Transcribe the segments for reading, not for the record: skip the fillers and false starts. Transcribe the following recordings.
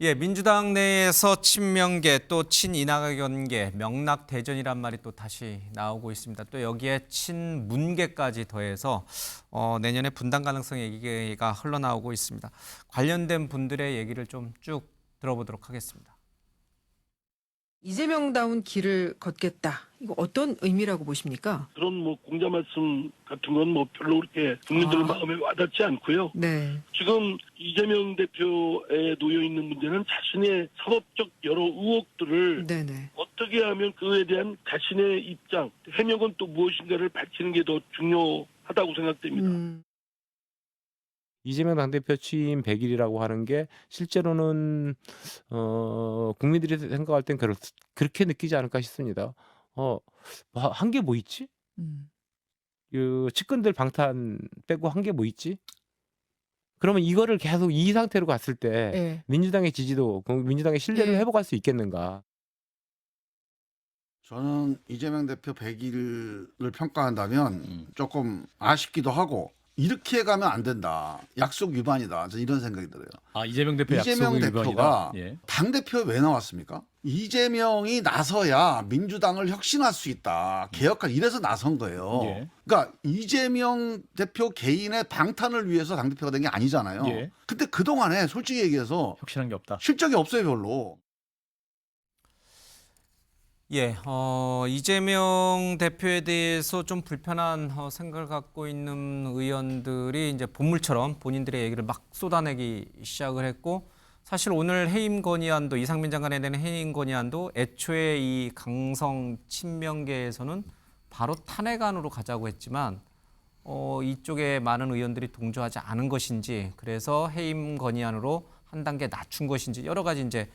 예, 민주당 내에서 친명계 또 친이낙연계 명락대전이란 말이 또 다시 나오고 있습니다. 또 여기에 친문계까지 더해서 내년에 분당 가능성 얘기가 흘러나오고 있습니다. 관련된 분들의 얘기를 좀 쭉 들어보도록 하겠습니다. 이재명다운 길을 걷겠다. 이거 어떤 의미라고 보십니까? 그런 공자 말씀 같은 건 별로 그렇게 국민들 마음에 와닿지 않고요. 네. 지금 이재명 대표에 놓여 있는 문제는 자신의 사법적 여러 의혹들을 네네. 어떻게 하면 그에 대한 자신의 입장, 해명은 또 무엇인가를 밝히는 게 더 중요하다고 생각됩니다. 이재명 당대표 취임 100일이라고 하는 게 실제로는 국민들이 생각할 땐 그렇게 느끼지 않을까 싶습니다. 한 게 뭐 있지? 그 측근들 방탄 빼고 한 게 뭐 있지? 그러면 이거를 계속 이 상태로 갔을 때 네. 민주당의 지지도, 민주당의 신뢰를 네. 회복할 수 있겠는가? 저는 이재명 대표 100일을 평가한다면 조금 아쉽기도 하고 이렇게 가면 안 된다. 약속 위반이다. 저는 이런 생각이 들어요. 이재명 대표 이재명 약속 대표가 위반이다. 예. 당대표에 왜 나왔습니까? 이재명이 나서야 민주당을 혁신할 수 있다. 개혁할 이래서 나선 거예요. 예. 그러니까 이재명 대표 개인의 방탄을 위해서 당대표가 된 게 아니잖아요. 예. 근데 그동안에 솔직히 얘기해서 혁신한 게 없다. 실적이 없어요, 별로. 예, 이재명 대표에 대해서 좀 불편한 생각을 갖고 있는 의원들이 이제 본물처럼 본인들의 얘기를 막 쏟아내기 시작을 했고, 사실 오늘 해임 건의안도, 이상민 장관에 대한 해임 건의안도 애초에 이 강성 친명계에서는 바로 탄핵안으로 가자고 했지만 이쪽에 많은 의원들이 동조하지 않은 것인지, 그래서 해임 건의안으로 한 단계 낮춘 것인지 여러 가지 이제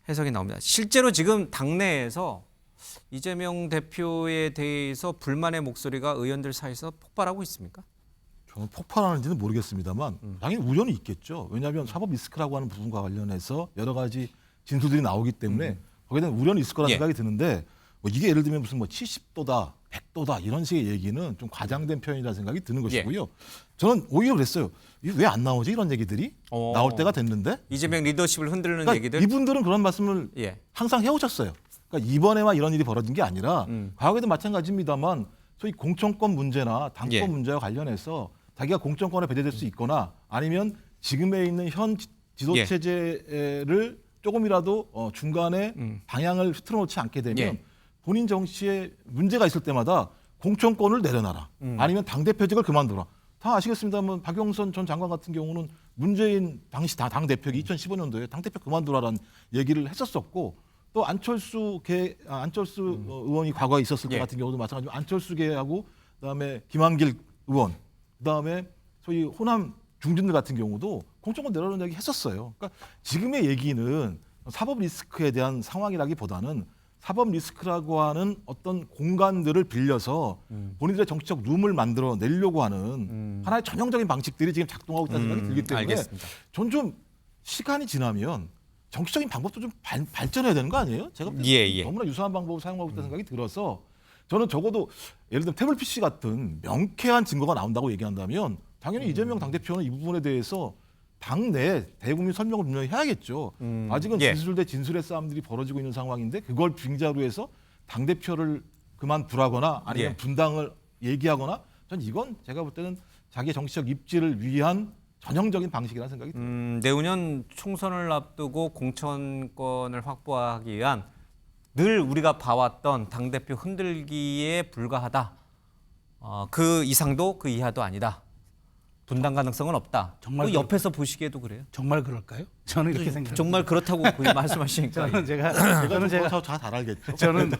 해석이 나옵니다. 실제로 지금 당내에서 이재명 대표에 대해서 불만의 목소리가 의원들 사이에서 폭발하고 있습니까? 저는 폭발하는지는 모르겠습니다만 당연히 우려는 있겠죠. 왜냐하면 사법 리스크라고 하는 부분과 관련해서 여러 가지 진술들이 나오기 때문에 거기에 대한 우려는 있을 거라 예. 생각이 드는데 이게 예를 들면 무슨 70도다, 100도다 이런 식의 얘기는 좀 과장된 표현이라 생각이 드는 것이고요. 저는 오히려 그랬어요. 왜 안 나오지 이런 얘기들이 나올 때가 됐는데 이재명 리더십을 흔들는 그러니까 얘기들. 이분들은 그런 말씀을 예. 항상 해오셨어요. 그러니까 이번에만 이런 일이 벌어진 게 아니라 과거에도 마찬가지입니다만 소위 공천권 문제나 당권 예. 문제와 관련해서 자기가 공천권에 배제될 수 있거나 아니면 지금에 있는 현 지도 예. 체제를 조금이라도 중간에 방향을 흐트러 놓지 않게 되면 예. 본인 정치에 문제가 있을 때마다 공천권을 내려놔라. 아니면 당대표직을 그만둬라. 다 아시겠습니다만 박영선 전 장관 같은 경우는 문재인 당시 당대표기 2015년도에 당대표 그만두라라는 얘기를 했었었고, 또 안철수 의원이 과거에 있었을 것 예. 같은 경우도 마찬가지로 안철수계하고 그다음에 김한길 의원, 그다음에 소위 호남 중진들 같은 경우도 공천권 내려놓는 얘기 했었어요. 그러니까 지금의 얘기는 사법 리스크에 대한 상황이라기보다는 사법 리스크라고 하는 어떤 공간들을 빌려서 본인들의 정치적 룸을 만들어 내려고 하는 하나의 전형적인 방식들이 지금 작동하고 있다는 생각이 들기 때문에 알겠습니다. 전 좀 시간이 지나면 정치적인 방법도 좀 발전해야 되는 거 아니에요? 제가 볼 때는 예. 너무나 유사한 방법을 사용하고 있다는 생각이 들어서 저는 적어도 예를 들면 태블릿 PC 같은 명쾌한 증거가 나온다고 얘기한다면 당연히 이재명 당대표는 이 부분에 대해서 당내 대국민 설명을 분명히 해야겠죠. 아직은 예. 진술 대 진술의 싸움들이 벌어지고 있는 상황인데 그걸 빙자로 해서 당대표를 그만두라거나 아니면 예. 분당을 얘기하거나 전 이건 제가 볼 때는 자기의 정치적 입지를 위한 전형적인 방식이라는 생각이 듭니다. 내후년 총선을 앞두고 공천권을 확보하기 위한 늘 우리가 봐왔던 당대표 흔들기에 불과하다. 그 이상도 그 이하도 아니다. 분당 가능성은 없다. 정말 그 옆에서 보시기에도 그래요. 정말 그럴까요? 저는 이렇게 생각합니다. 정말 그렇다고 거의 말씀하시니까. 저는 제가 다 잘 알겠죠. 저는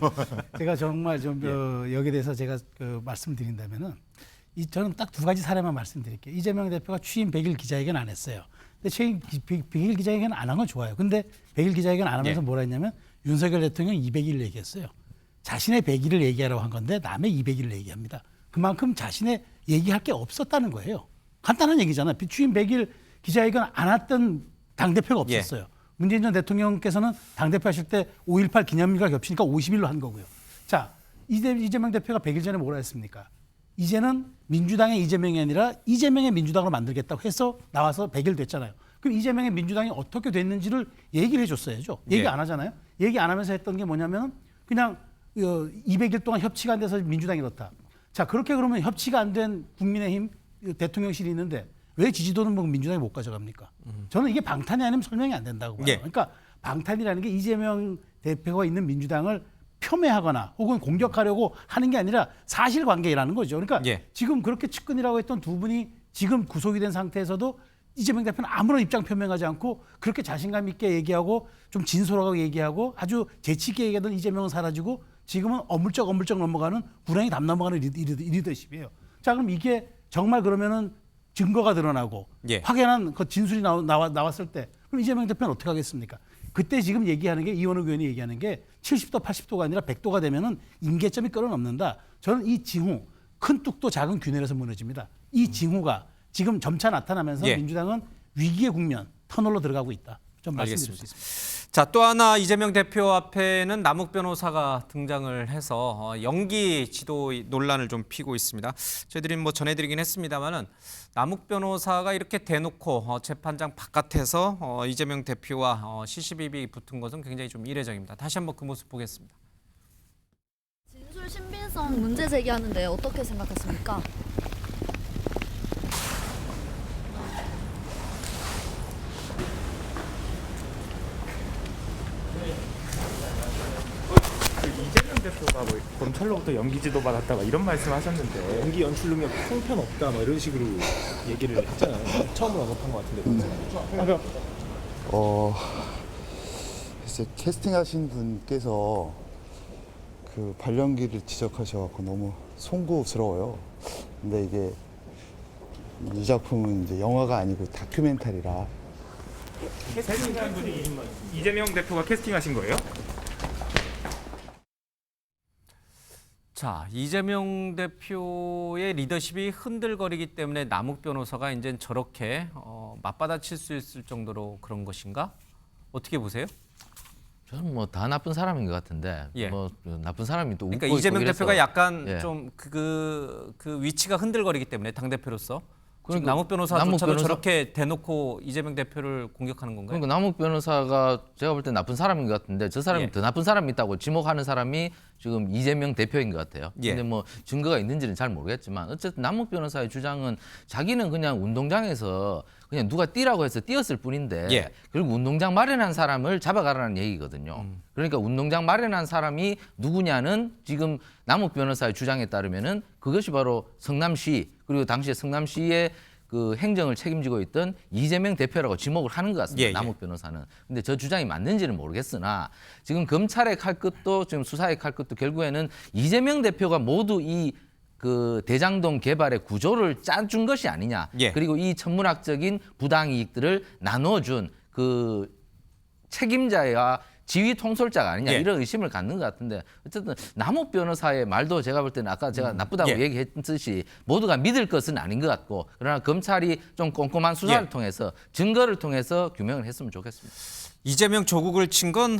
제가 정말 좀 여기에 대해서 제가 말씀드린다면은 저는 딱 두 가지 사례만 말씀드릴게요. 이재명 대표가 취임 100일 기자회견 안 했어요. 근데 취임 100일 기자회견 안 한 건 좋아요. 근데 100일 기자회견 안 하면서 예. 뭐라 했냐면 윤석열 대통령 200일 얘기했어요. 자신의 100일을 얘기하라고 한 건데 남의 200일을 얘기합니다. 그만큼 자신의 얘기할 게 없었다는 거예요. 간단한 얘기잖아요. 취임 100일 기자회견 안 했던 당대표가 없었어요. 예. 문재인 전 대통령께서는 당대표 하실 때 5.18 기념일과 겹치니까 50일로 한 거고요. 자, 이재명 대표가 100일 전에 뭐라 했습니까? 이제는 민주당의 이재명이 아니라 이재명의 민주당으로 만들겠다고 해서 나와서 100일 됐잖아요. 그럼 이재명의 민주당이 어떻게 됐는지를 얘기를 해줬어야죠. 얘기 예. 안 하잖아요. 얘기 안 하면서 했던 게 뭐냐면 그냥 200일 동안 협치가 안 돼서 민주당이 넣었다. 자, 그렇게 그러면 협치가 안 된 국민의힘 대통령실이 있는데 왜 지지도는 뭐 민주당이 못 가져갑니까? 저는 이게 방탄이 아니면 설명이 안 된다고 봐요. 예. 그러니까 방탄이라는 게 이재명 대표가 있는 민주당을 폄훼하거나 혹은 공격하려고 하는 게 아니라 사실관계라는 거죠. 그러니까 예. 지금 그렇게 측근이라고 했던 두 분이 지금 구속이 된 상태에서도 이재명 대표는 아무런 입장 표명하지 않고 그렇게 자신감 있게 얘기하고 좀 진솔하게 얘기하고 아주 재치 있게 얘기하던 이재명은 사라지고 지금은 어물쩍 넘어가는 구렁이 담 넘어가는 리더십이에요. 자, 그럼 이게 정말 그러면은 증거가 드러나고 예. 확연한 그 진술이 나왔을 때 그럼 이재명 대표는 어떻게 하겠습니까? 그때 지금 얘기하는 게 이원욱 의원이 얘기하는 게 70도 80도가 아니라 100도가 되면은 임계점이 끌어넘는다. 저는 이 징후 큰 뚝도 작은 균열에서 무너집니다. 이 징후가 지금 점차 나타나면서 예. 민주당은 위기의 국면 터널로 들어가고 있다. 좀 말씀드릴 수 알겠습니다. 있습니다. 자, 또 하나 이재명 대표 앞에는 남욱 변호사가 등장을 해서 연기 지도 논란을 좀 피고 있습니다. 저희들이 뭐 전해드리긴 했습니다만은 남욱 변호사가 이렇게 대놓고 재판장 바깥에서 이재명 대표와 시시비비 붙은 것은 굉장히 좀 이례적입니다. 다시 한번 그 모습 보겠습니다. 진술 신빙성 문제 제기하는데 어떻게 생각하십니까? 이재명 대표가 뭐 검찰로부터 연기 지도 받았다 막 이런 말씀하셨는데 연기 연출 능력 형편없다 막 이런 식으로 얘기를 했잖아요. 처음으로 언급한 것 같은데. 글쎄 캐스팅하신 분께서 그 발연기를 지적하셔갖고 너무 송구스러워요. 근데 이게 이 작품은 이제 영화가 아니고 다큐멘터리라. 캐스팅한 분이 이재명 대표가 캐스팅하신 거예요? 자, 이재명 대표의 리더십이 흔들거리기 때문에 남욱 변호사가 이제 저렇게 맞받아칠 수 있을 정도로 그런 것인가? 어떻게 보세요? 저는 뭐 다 나쁜 사람인 것 같은데 예. 뭐 나쁜 사람이 또 웃고 그러니까 있고 이재명 이래서. 대표가 약간 예. 좀 그 위치가 흔들거리기 때문에 당 대표로서 지금 그러니까 남욱 변호사조차도 남욱 변호사- 저렇게 대놓고 이재명 대표를 공격하는 건가요? 그러니까 남욱 변호사가 제가 볼 때 나쁜 사람인 것 같은데 저 사람이 예. 더 나쁜 사람이 있다고 지목하는 사람이 지금 이재명 대표인 것 같아요. 예. 근데 뭐 증거가 있는지는 잘 모르겠지만 어쨌든 남욱 변호사의 주장은 자기는 그냥 운동장에서 그냥 누가 뛰라고 해서 뛰었을 뿐인데 예. 그리고 운동장 마련한 사람을 잡아가라는 얘기거든요. 그러니까 운동장 마련한 사람이 누구냐는 지금 남욱 변호사의 주장에 따르면은 그것이 바로 성남시 그리고 당시에 성남시의 그 행정을 책임지고 있던 이재명 대표라고 지목을 하는 것 같습니다. 예, 예. 남욱 변호사는. 근데 저 주장이 맞는지는 모르겠으나 지금 검찰의 칼끝도 지금 수사의 칼끝도 결국에는 이재명 대표가 모두 이 그 대장동 개발의 구조를 짜준 것이 아니냐. 예. 그리고 이 천문학적인 부당이익들을 나눠준 그 책임자와 지휘 통솔자가 아니냐 예. 이런 의심을 갖는 것 같은데 어쨌든 남욱 변호사의 말도 제가 볼 때는 아까 제가 나쁘다고 예. 얘기했듯이 모두가 믿을 것은 아닌 것 같고 그러나 검찰이 좀 꼼꼼한 수사를 예. 통해서 증거를 통해서 규명을 했으면 좋겠습니다. 이재명 조국을 친 건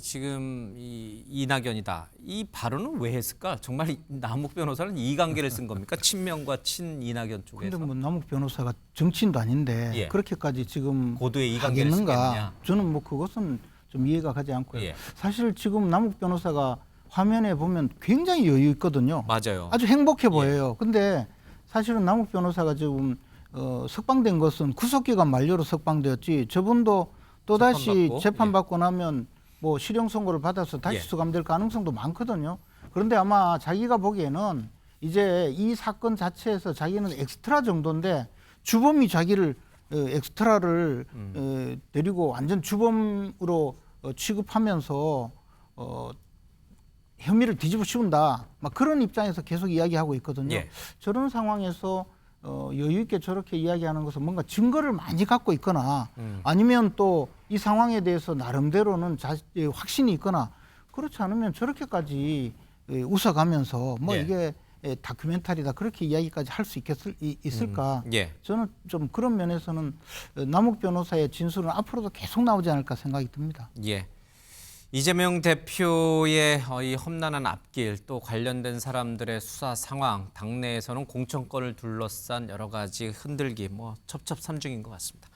지금 이낙연이다. 이 발언은 왜 했을까? 정말 남욱 변호사는 이관계를 쓴 겁니까? 친명과 친 이낙연 쪽에서. 근데 뭐 남욱 변호사가 정치인도 아닌데 예. 그렇게까지 지금 고도의 이관계를 하겠는가? 쓰겠느냐? 저는 뭐 그것은 좀 이해가 가지 않고요. 예. 사실 지금 남욱 변호사가 화면에 보면 굉장히 여유 있거든요. 맞아요. 아주 행복해 보여요. 근데 사실은 남욱 변호사가 지금 석방된 것은 구속기간 만료로 석방되었지. 저분도 또다시 재판받고, 재판받고 나면 뭐 실형 선고를 받아서 다시 예. 수감될 가능성도 많거든요. 그런데 아마 자기가 보기에는 이제 이 사건 자체에서 자기는 엑스트라 정도인데 주범이 자기를 엑스트라를 데리고 완전 주범으로 취급하면서 혐의를 뒤집어 씌운다. 막 그런 입장에서 계속 이야기하고 있거든요. 예. 저런 상황에서 여유 있게 저렇게 이야기하는 것은 뭔가 증거를 많이 갖고 있거나 아니면 또 이 상황에 대해서 나름대로는 확신이 있거나 그렇지 않으면 저렇게까지 웃어가면서 뭐 예. 이게 다큐멘터리다 그렇게 이야기까지 할 수 있을까? 예. 저는 좀 그런 면에서는 남욱 변호사의 진술은 앞으로도 계속 나오지 않을까 생각이 듭니다. 예. 이재명 대표의 이 험난한 앞길 또 관련된 사람들의 수사 상황, 당내에서는 공천권을 둘러싼 여러 가지 흔들기 첩첩산중인 것 같습니다.